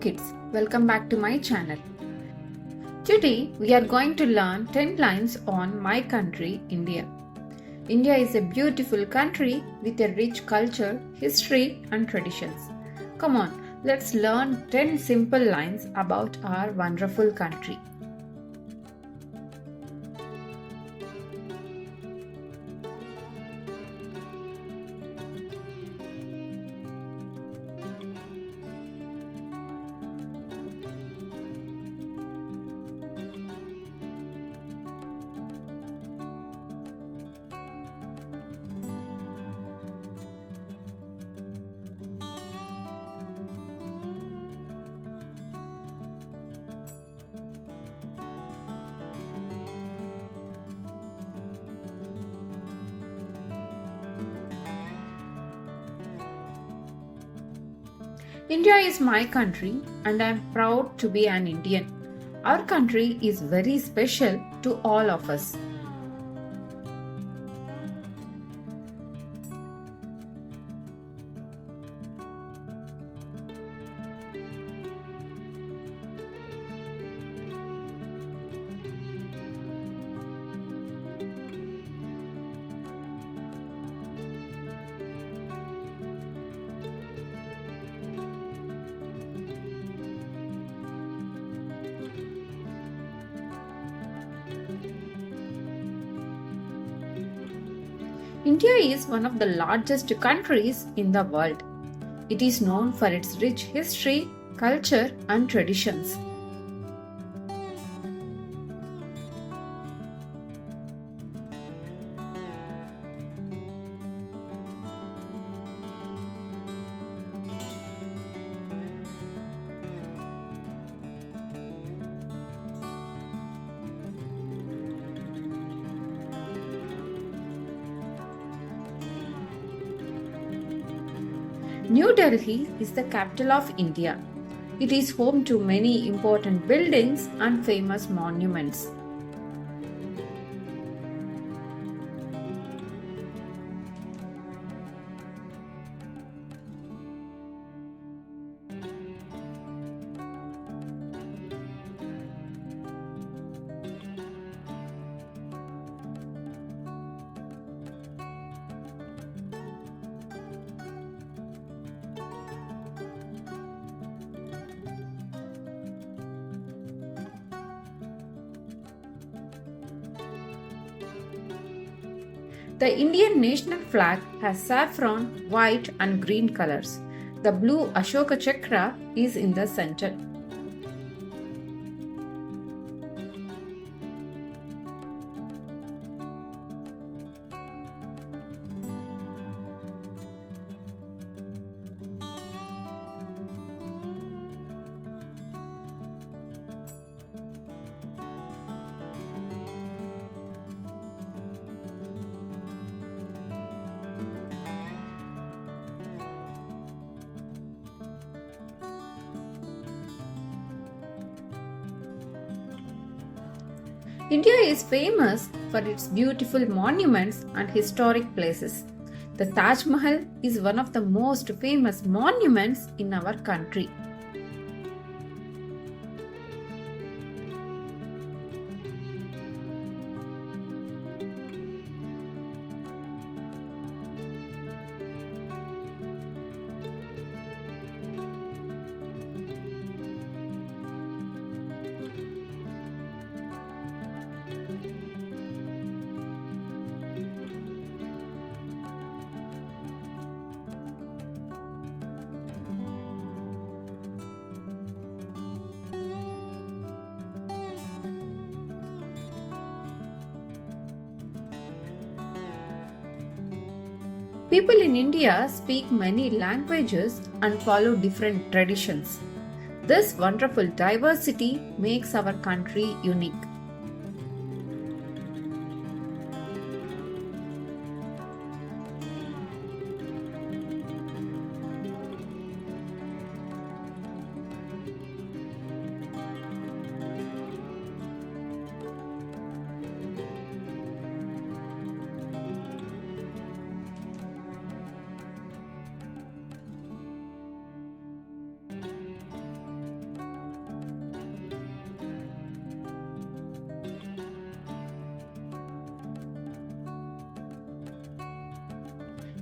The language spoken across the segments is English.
kids, welcome back to my channel. Today we are going to learn 10 lines on my country, India. India is a beautiful country with a rich culture, history and traditions. Come on, let's learn 10 simple lines about our wonderful country. India is my country and I am proud to be an Indian. Our country is very special to all of us. India is one of the largest countries in the world. It is known for its rich history, culture, and traditions. New Delhi is the capital of India. It is home to many important buildings and famous monuments. The Indian national flag has saffron, white and green colors. The blue Ashoka Chakra is in the center. India is famous for its beautiful monuments and historic places. The Taj Mahal is one of the most famous monuments in our country. People in India speak many languages and follow different traditions. This wonderful diversity makes our country unique.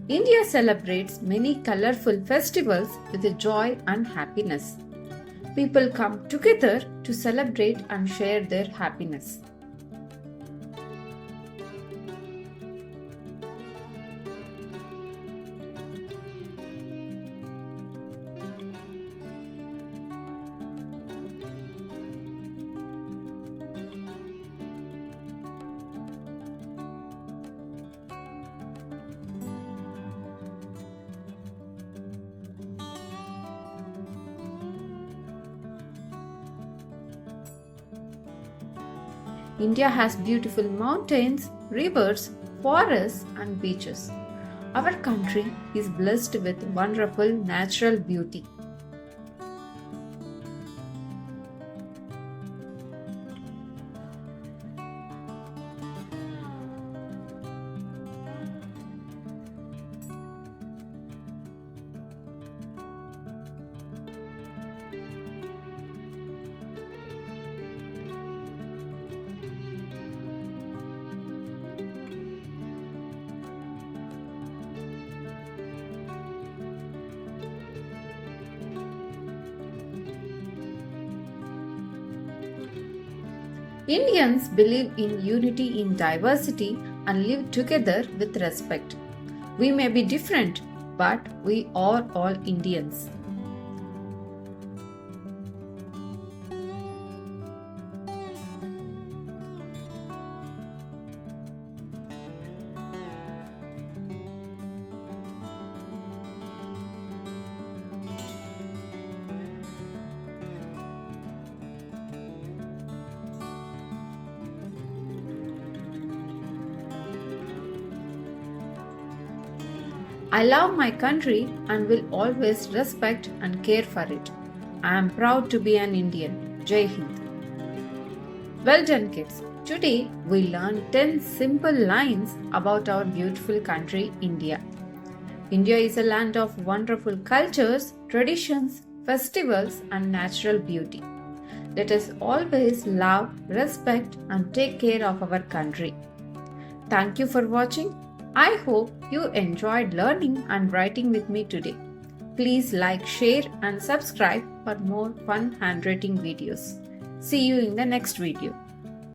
India celebrates many colorful festivals with joy and happiness. People come together to celebrate and share their happiness. India has beautiful mountains, rivers, forests, and beaches. Our country is blessed with wonderful natural beauty. Indians believe in unity in diversity and live together with respect. We may be different, but we are all Indians. I love my country and will always respect and care for it. I am proud to be an Indian. Jai Hind. Well done, kids. Today we learned 10 simple lines about our beautiful country, India. India is a land of wonderful cultures, traditions, festivals, and natural beauty. Let us always love, respect, and take care of our country. Thank you for watching. I hope you enjoyed learning and writing with me today. Please like, share, and subscribe for more fun handwriting videos. See you in the next video.